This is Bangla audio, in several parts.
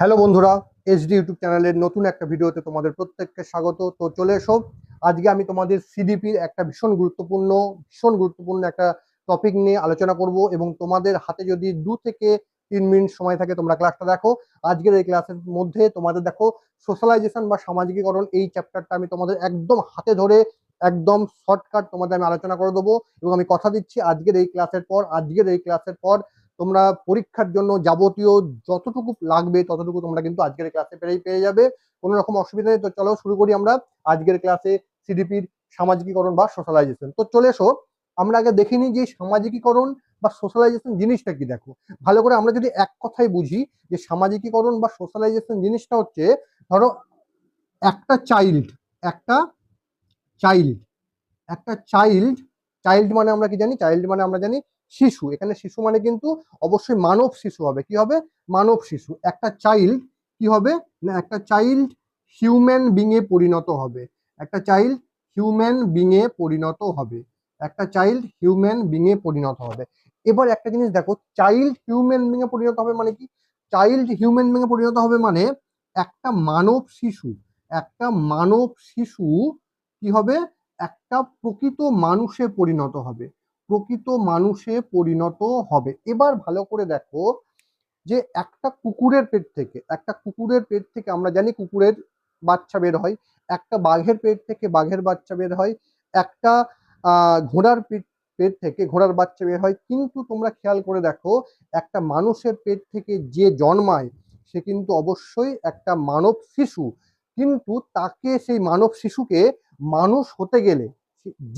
হ্যালো বন্ধুরা, এইচডি ইউটিউব চ্যানেলের নতুন একটা ভিডিওতে তোমাদের প্রত্যেককে স্বাগত। তো চলে এসো, আজকে আমি তোমাদের সিডিপির একটা ভীষণ গুরুত্বপূর্ণ একটা টপিক নিয়ে আলোচনা করব এবং তোমাদের হাতে যদি 2 থেকে 3 মিনিট সময় থাকে তোমরা ক্লাসটা দেখো। আজকের এই ক্লাসের মধ্যে তোমাদের দেখো সোশ্যালাইজেশন বা সামাজিকীকরণ, এই চ্যাপ্টারটা আমি তোমাদের একদম হাতে ধরে একদম শর্টকাট তোমাদের আমি আলোচনা করে দেবো এবং আমি কথা দিচ্ছি আজকের এই ক্লাসের পর তোমরা পরীক্ষার জন্য যাবতীয় যতটুকু লাগবে ততটুকু তোমরা কিন্তু আজকের ক্লাসে পেয়ে যাবে। কোনো রকম অসুবিধা নেই। তো চলো শুরু করি আমরা আজকের ক্লাসে সিডিপির সামাজিকীকরণ বা সোশ্যালাইজেশন। তো চলে এসো, আমরা আগে দেখিনি যে সামাজিকীকরণ বা সোশ্যালাইজেশন জিনিসটা কি। দেখো ভালো করে, আমরা যদি এক কথায় বুঝি যে সামাজিকীকরণ বা সোশ্যালাইজেশন জিনিসটা হচ্ছে, ধরো একটা চাইল্ড একটা চাইল্ড একটা চাইল্ড চাইল্ড মানে আমরা কি জানি? চাইল্ড মানে আমরা জানি শিশু। এখানে শিশু মানে কিন্তু অবশ্যই মানব শিশু হবে। কি হবে? মানব শিশু। একটা চাইল্ড কি হবে না, একটা চাইল্ড হিউম্যান বিং এ পরিণত হবে। একটা চাইল্ড হিউম্যান বিং এ পরিণত হবে। একটা চাইল্ড হিউম্যান বিং এ পরিণত হবে। এবার একটা জিনিস দেখো, চাইল্ড হিউম্যান বিং এ পরিণত হবে মানে কি? চাইল্ড হিউম্যান বিং এ পরিণত হবে মানে একটা মানব শিশু একটা মানব শিশু কি হবে? একটা প্রকৃত মানুষে পরিণত হবে। প্রকৃত মানুষে পরিণত হবে। এবার ভালো করে দেখো যে একটা কুকুরের পেট থেকে আমরা জানি কুকুরের বাচ্চা বের হয়, একটা বাঘের পেট থেকে বাঘের বাচ্চা বের হয়, একটা ঘোড়ার পেট থেকে ঘোড়ার বাচ্চা বের হয়। কিন্তু তোমরা খেয়াল করে দেখো, একটা মানুষের পেট থেকে যে জন্মায় সে কিন্তু অবশ্যই একটা মানব শিশু। কিন্তু তাকে, সেই মানব শিশুকে মানুষ হতে গেলে,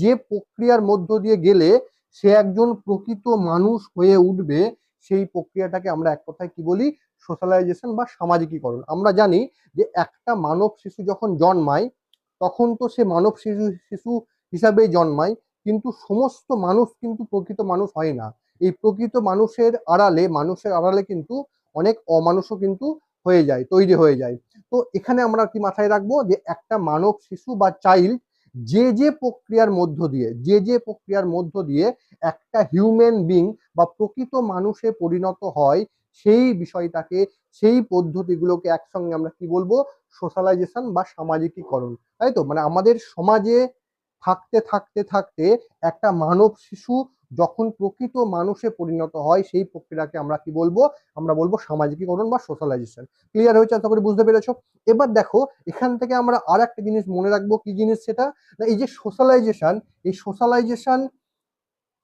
যে প্রক্রিয়ার মধ্য দিয়ে গেলে সে একজন প্রকৃত মানুষ হয়ে উঠবে, সেই প্রক্রিয়াটাকে আমরা এক কথায় কি বলি? সোশ্যালাইজেশন বা সামাজিকীকরণ। আমরা জানি যে একটা মানব শিশু যখন জন্মায় তখন তো সে মানব শিশু শিশু হিসাবেই জন্মায়, কিন্তু সমস্ত মানুষ কিন্তু প্রকৃত মানুষ হয় না। এই প্রকৃত মানুষের আড়ালে কিন্তু অনেক অমানুষও কিন্তু তৈরি হয়ে যায়। তো এখানে আমরা কি মাথায় রাখবো যে একটা মানব শিশু বা চাইল্ড যে প্রক্রিয়ার মধ্য দিয়ে একটা হিউম্যান বিং বা প্রকৃত মানুষে পরিণত হয়, সেই বিষয়টাকে, সেই পদ্ধতিগুলোকে একসঙ্গে আমরা কি বলবো? সোশ্যালাইজেশন বা সামাজিকীকরণ। তাই তো? মানে আমাদের সমাজে থাকতে থাকতে থাকতে একটা মানব শিশু যখন প্রকৃত মানুষে পরিণত হয়, সেই প্রক্রিয়াকে আমরা কি বলবো? আমরা বলবো সামাজিকীকরণ বা সোশ্যালাইজেশন। ক্লিয়ার হয়েছে? আশা করি বুঝতে পেরেছো। এবার দেখো, এখান থেকে আমরা আর একটা জিনিস মনে রাখবো। কি জিনিস সেটা? না, এই যে সোশ্যালাইজেশন, এই সোশ্যালাইজেশন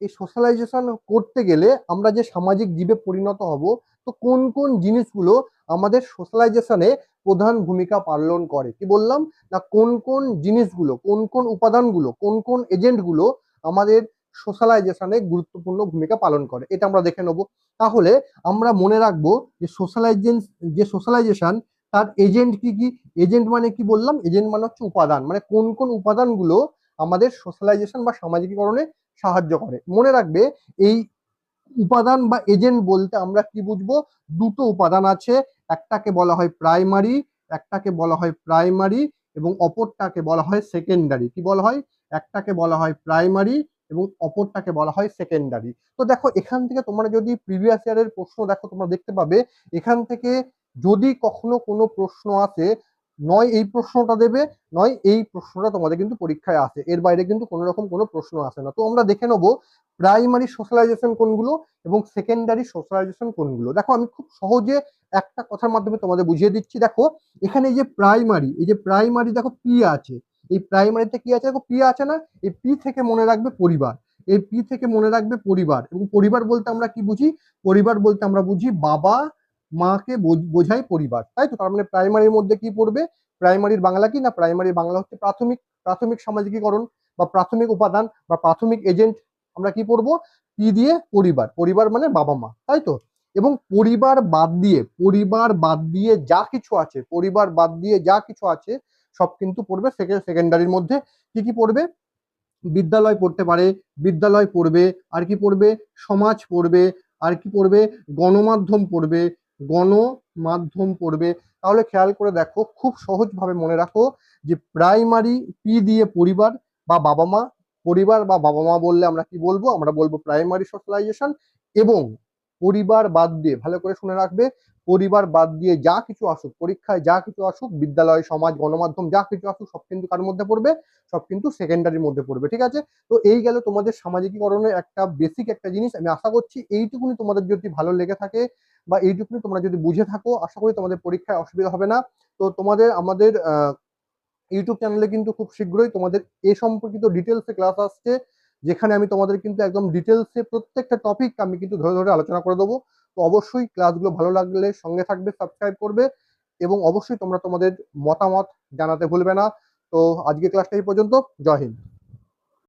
এই সোশ্যালাইজেশন করতে গেলে আমরা যে সামাজিক জীবে পরিণত হব, তো কোন কোন জিনিসগুলো আমাদের সোশ্যালাইজেশনে প্রধান ভূমিকা পালন করে? কি বললাম না, কোন কোন জিনিসগুলো, কোন কোন উপাদানগুলো, কোন কোন এজেন্টগুলো আমাদের সোশ্যালাইজেশনে গুরুত্বপূর্ণ ভূমিকা পালন করে, এটা আমরা দেখে নেব। তাহলে আমরা মনে রাখবো যে সোশ্যালাইজেশন তার এজেন্ট কি কি। এজেন্ট মানে কি বললাম? এজেন্ট মানে হচ্ছে উপাদান, মানে কোন কোন উপাদানগুলো আমাদের সোশ্যালাইজেশন বা সামাজিকীকরণে সাহায্য করে। মনে রাখবে, এই উপাদান বা এজেন্ট বলতে আমরা কি বুঝবো? দুটো উপাদান আছে, একটাকে বলা হয় প্রাইমারি এবং অপরটাকে বলা হয় সেকেন্ডারি। কি বলা হয়? একটাকে বলা হয় প্রাইমারি এবং অপরটাকে বলা হয় সেকেন্ডারি। তো দেখো, এখান থেকে তোমরা যদি প্রিভিয়াস ইয়ারের প্রশ্ন দেখো, তোমরা দেখতে পাবে এখান থেকে যদি কখনো কোনো প্রশ্ন আসে, নয় এই প্রশ্নটা দেবে, নয় এই প্রশ্নটা তোমাদের কিন্তু পরীক্ষায় আসে। এর বাইরে কিন্তু কোনো রকম কোনো প্রশ্ন আসে না। তো আমরা দেখে নেবো প্রাইমারি সোশ্যালাইজেশন কোনগুলো এবং সেকেন্ডারি সোশ্যালাইজেশন কোনগুলো। দেখো, আমি খুব সহজে একটা কথার মাধ্যমে তোমাদের বুঝিয়ে দিচ্ছি। দেখো, এখানে এই যে প্রাইমারি দেখো পি আছে। এই প্রাইমারিতে কি আছে? দেখো পি আছে না? এই পি থেকে মনে রাখবে পরিবার। এই পি থেকে মনে রাখবে পরিবার। এবং পরিবার বলতে আমরা কি বুঝি? পরিবার বলতে আমরা বুঝি বাবা মাকে বোঝাই পরিবার। তাই তো? তার মানে প্রাইমারির মধ্যে কি পড়বে? প্রাইমারির বাংলা কি? না, প্রাইমারির বাংলা হচ্ছে প্রাথমিক। প্রাথমিক সামাজিকীকরণ বা প্রাথমিক উপাদান বা প্রাথমিক এজেন্ট আমরা কি পড়বো? পি দিয়ে পরিবার। পরিবার মানে বাবা মা। তাই তো? এবং পরিবার বাদ দিয়ে যা কিছু আছে সব কিন্তু পড়বে সেকেন্ডারির মধ্যে। কি কি পড়বে? বিদ্যালয় পড়তে পারে, বিদ্যালয় পড়বে। আর কি পড়বে? সমাজ পড়বে। আর কি পড়বে? গণমাধ্যম পড়বে। তাহলে খেয়াল করে দেখো, খুব সহজভাবে মনে রাখো যে প্রাইমারি পি দিয়ে পরিবার বা বাবা মা বললে আমরা কি বলবো? আমরা বলবো প্রাইমারি সোশ্যালাইজেশন। এবং পরিবার বাদ দিয়ে, ভালো করে শুনে রাখবে, পরিবার বাদ দিয়ে যা কিছু আসুক, পরীক্ষায় যা কিছু আসুক, বিদ্যালয়, সমাজ, গণমাধ্যম যা কিছু আসুক, সব কিন্তু কার মধ্যে পড়বে, সব কিন্তু সেকেন্ডারির মধ্যে পড়বে। ঠিক আছে? তো এই গেল তোমাদের সামাজিকীকরণের একটা বেসিক একটা জিনিস। আমি আশা করছি এইটুকুনি তোমাদের যদি ভালো লেগে থাকে বা এইটুকুনি তোমরা যদি বুঝে থাকো, আশা করি তোমাদের পরীক্ষায় অসুবিধা হবে না। তো তোমাদের আমাদের ইউটিউব চ্যানেলে কিন্তু খুব শীঘ্রই তোমাদের এ সম্পর্কিত ডিটেলসে ক্লাস আসছে, যেখানে আমি তোমাদের কিন্তু একদম ডিটেলসে প্রত্যেকটা টপিক আমি কিন্তু ধরে ধরে আলোচনা করে দেবো। তো অবশ্যই ক্লাসগুলো ভালো লাগলে সঙ্গে থাকবে, সাবস্ক্রাইব করবে, এবং অবশ্যই তোমরা তোমাদের মতামত জানাতে ভুলবে না। তো আজকে ক্লাসটা এই পর্যন্ত। জয় হিন্দ।